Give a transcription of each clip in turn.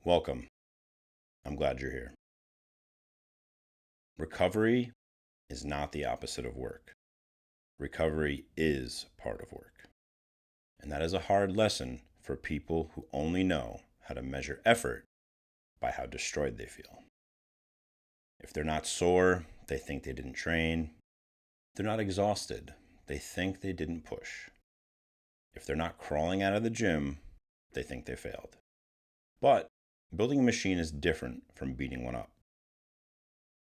Welcome. I'm glad you're here. Recovery is not the opposite of work. Recovery is part of work. And that is a hard lesson for people who only know how to measure effort by how destroyed they feel. If they're not sore, they think they didn't train. If they're not exhausted, they think they didn't push. If they're not crawling out of the gym, they think they failed. But building a machine is different from beating one up.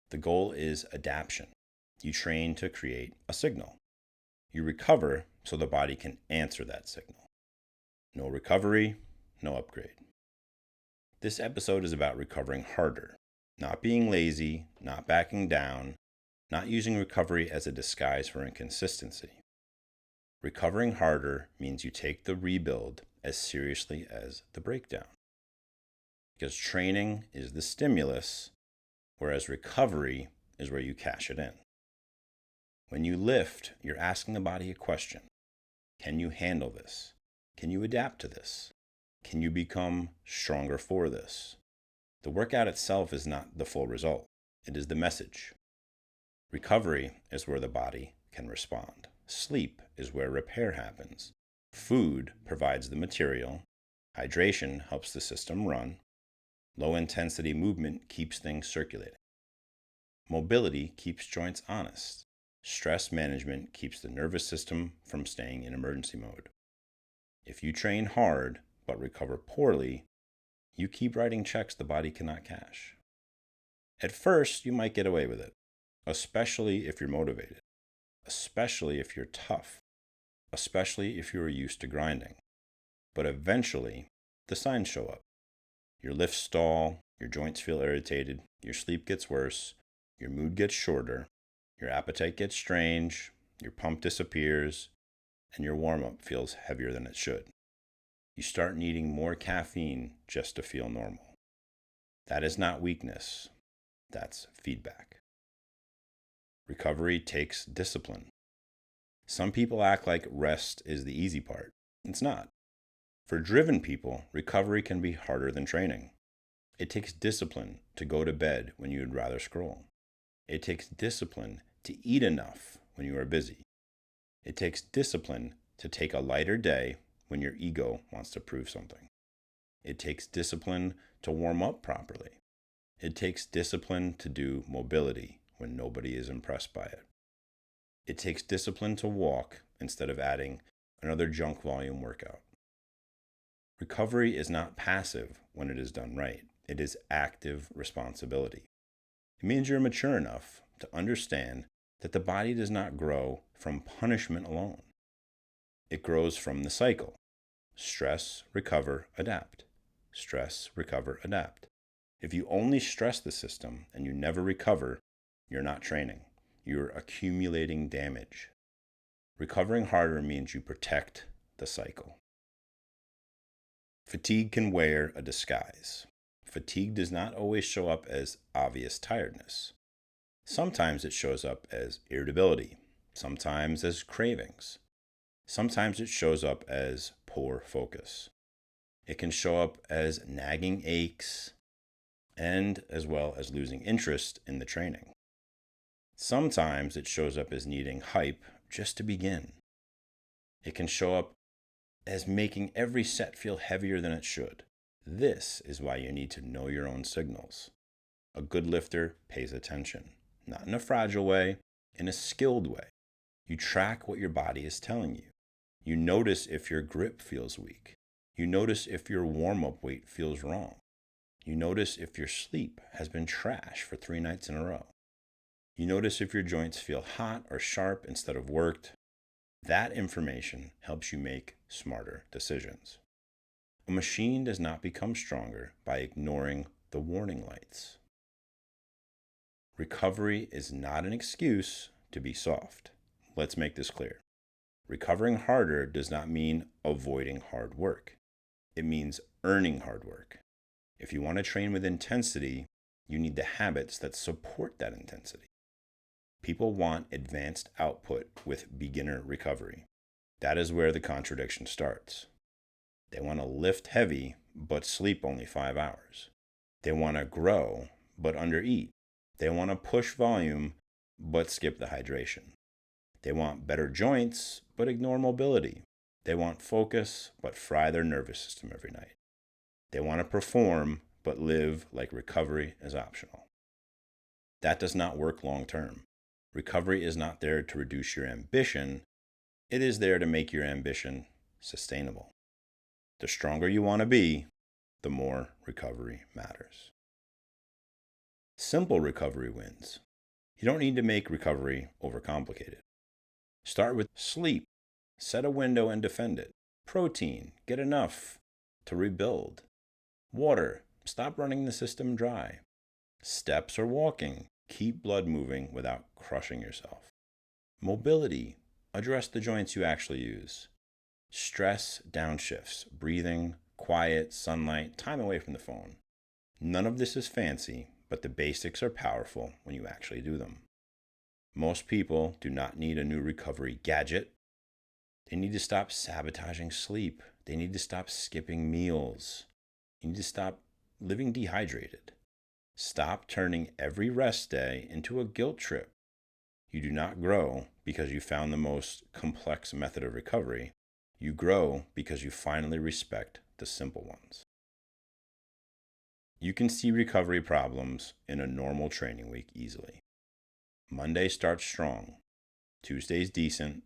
The goal is adaptation. You train to create a signal. You recover so the body can answer that signal. No recovery, no upgrade. This episode is about recovering harder, not being lazy, not backing down, not using recovery as a disguise for inconsistency. Recovering harder means you take the rebuild as seriously as the breakdown. Because training is the stimulus, whereas recovery is where you cash it in. When you lift, you're asking the body a question. Can you handle this? Can you adapt to this? Can you become stronger for this? The workout itself is not the full result. It is the message. Recovery is where the body can respond. Sleep is where repair happens. Food provides the material. Hydration helps the system run. Low-intensity movement keeps things circulating. Mobility keeps joints honest. Stress management keeps the nervous system from staying in emergency mode. If you train hard but recover poorly, you keep writing checks the body cannot cash. At first, you might get away with it, especially if you're motivated, especially if you're tough, especially if you're used to grinding. But eventually, the signs show up. Your lifts stall, your joints feel irritated, your sleep gets worse, your mood gets shorter, your appetite gets strange, your pump disappears, and your warm-up feels heavier than it should. You start needing more caffeine just to feel normal. That is not weakness, that's feedback. Recovery takes discipline. Some people act like rest is the easy part. It's not. For driven people, recovery can be harder than training. It takes discipline to go to bed when you would rather scroll. It takes discipline to eat enough when you are busy. It takes discipline to take a lighter day when your ego wants to prove something. It takes discipline to warm up properly. It takes discipline to do mobility when nobody is impressed by it. It takes discipline to walk instead of adding another junk volume workout. Recovery is not passive when it is done right. It is active responsibility. It means you're mature enough to understand that the body does not grow from punishment alone. It grows from the cycle. Stress, recover, adapt. Stress, recover, adapt. If you only stress the system and you never recover, you're not training. You're accumulating damage. Recovering harder means you protect the cycle. Fatigue can wear a disguise. Fatigue does not always show up as obvious tiredness. Sometimes it shows up as irritability, sometimes as cravings. Sometimes it shows up as poor focus. It can show up as nagging aches and as well as losing interest in the training. Sometimes it shows up as needing hype just to begin. It can show up as making every set feel heavier than it should. This is why you need to know your own signals. A good lifter pays attention, not in a fragile way, in a skilled way. You track what your body is telling you. You notice if your grip feels weak. You notice if your warm-up weight feels wrong. You notice if your sleep has been trash for 3 nights in a row. You notice if your joints feel hot or sharp instead of worked. That information helps you make smarter decisions. A machine does not become stronger by ignoring the warning lights. Recovery is not an excuse to be soft. Let's make this clear. Recovering harder does not mean avoiding hard work. It means earning hard work. If you want to train with intensity, you need the habits that support that intensity. People want advanced output with beginner recovery. That is where the contradiction starts. They want to lift heavy, but sleep only 5 hours. They want to grow, but undereat. They want to push volume, but skip the hydration. They want better joints, but ignore mobility. They want focus, but fry their nervous system every night. They want to perform, but live like recovery is optional. That does not work long term. Recovery is not there to reduce your ambition. It is there to make your ambition sustainable. The stronger you want to be, the more recovery matters. Simple recovery wins. You don't need to make recovery overcomplicated. Start with sleep. Set a window and defend it. Protein. Get enough to rebuild. Water. Stop running the system dry. Steps or walking. Keep blood moving without crushing yourself. Mobility. Address the joints you actually use. Stress downshifts. Breathing, quiet, sunlight, time away from the phone. None of this is fancy, but the basics are powerful when you actually do them. Most people do not need a new recovery gadget. They need to stop sabotaging sleep. They need to stop skipping meals. You need to stop living dehydrated. Stop turning every rest day into a guilt trip. You do not grow because you found the most complex method of recovery. You grow because you finally respect the simple ones. You can see recovery problems in a normal training week easily. Monday starts strong. Tuesday's decent.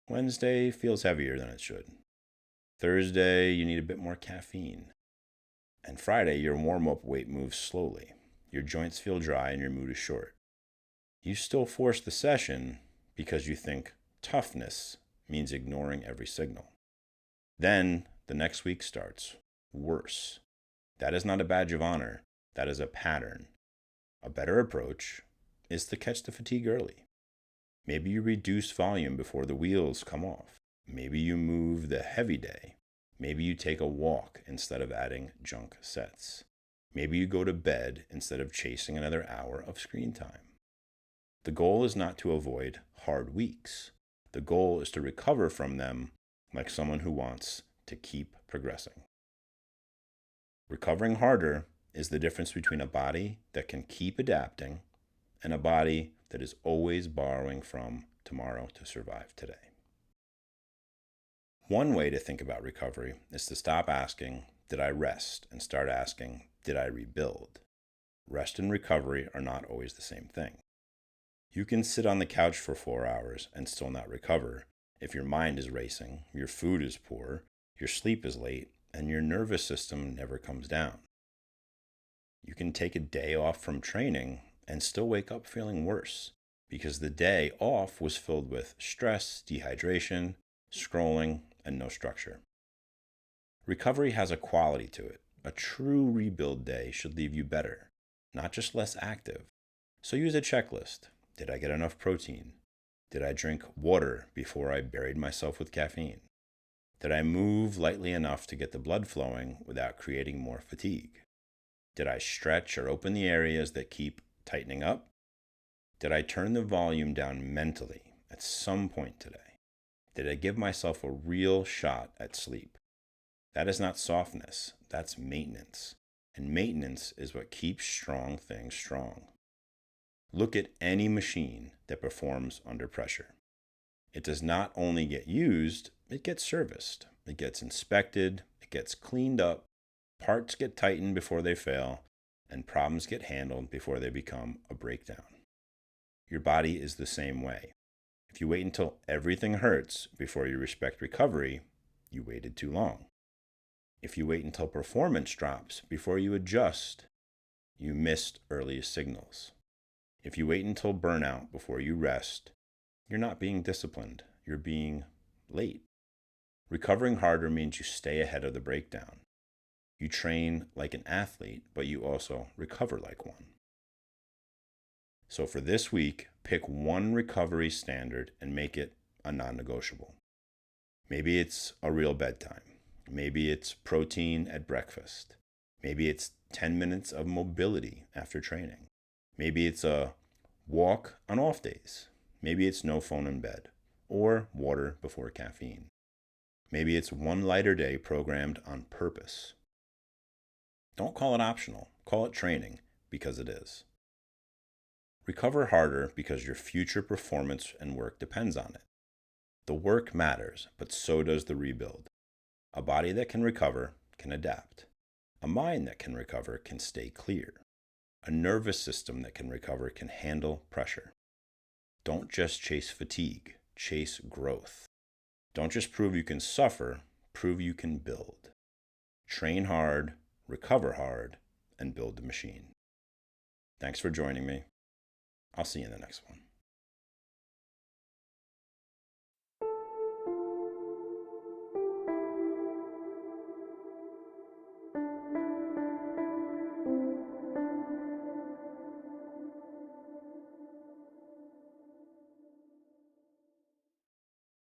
Wednesday feels heavier than it should. Thursday, you need a bit more caffeine. And Friday, your warm-up weight moves slowly. Your joints feel dry and your mood is short. You still force the session because you think toughness means ignoring every signal. Then the next week starts worse. That is not a badge of honor. That is a pattern. A better approach is to catch the fatigue early. Maybe you reduce volume before the wheels come off. Maybe you move the heavy day. Maybe you take a walk instead of adding junk sets. Maybe you go to bed instead of chasing another hour of screen time. The goal is not to avoid hard weeks. The goal is to recover from them like someone who wants to keep progressing. Recovering harder is the difference between a body that can keep adapting and a body that is always borrowing from tomorrow to survive today. One way to think about recovery is to stop asking, did I rest? And start asking, did I rebuild? Rest and recovery are not always the same thing. You can sit on the couch for 4 hours and still not recover if your mind is racing, your food is poor, your sleep is late, and your nervous system never comes down. You can take a day off from training and still wake up feeling worse because the day off was filled with stress, dehydration, scrolling, and no structure. Recovery has a quality to it. A true rebuild day should leave you better, not just less active. So use a checklist. Did I get enough protein? Did I drink water before I buried myself with caffeine? Did I move lightly enough to get the blood flowing without creating more fatigue? Did I stretch or open the areas that keep tightening up? Did I turn the volume down mentally at some point today? Did I give myself a real shot at sleep? That is not softness, that's maintenance. And maintenance is what keeps strong things strong. Look at any machine that performs under pressure. It does not only get used, it gets serviced. It gets inspected, it gets cleaned up, parts get tightened before they fail, and problems get handled before they become a breakdown. Your body is the same way. If you wait until everything hurts before you respect recovery, you waited too long. If you wait until performance drops before you adjust, you missed early signals. If you wait until burnout before you rest, you're not being disciplined, you're being late. Recovering harder means you stay ahead of the breakdown. You train like an athlete, but you also recover like one. So for this week, pick one recovery standard and make it a non-negotiable. Maybe it's a real bedtime. Maybe it's protein at breakfast. Maybe it's 10 minutes of mobility after training. Maybe it's a walk on off days. Maybe it's no phone in bed or water before caffeine. Maybe it's one lighter day programmed on purpose. Don't call it optional, call it training, because it is. Recover harder because your future performance and work depends on it. The work matters, but so does the rebuild. A body that can recover can adapt. A mind that can recover can stay clear. A nervous system that can recover can handle pressure. Don't just chase fatigue, chase growth. Don't just prove you can suffer, prove you can build. Train hard, recover hard, and build the machine. Thanks for joining me. I'll see you in the next one.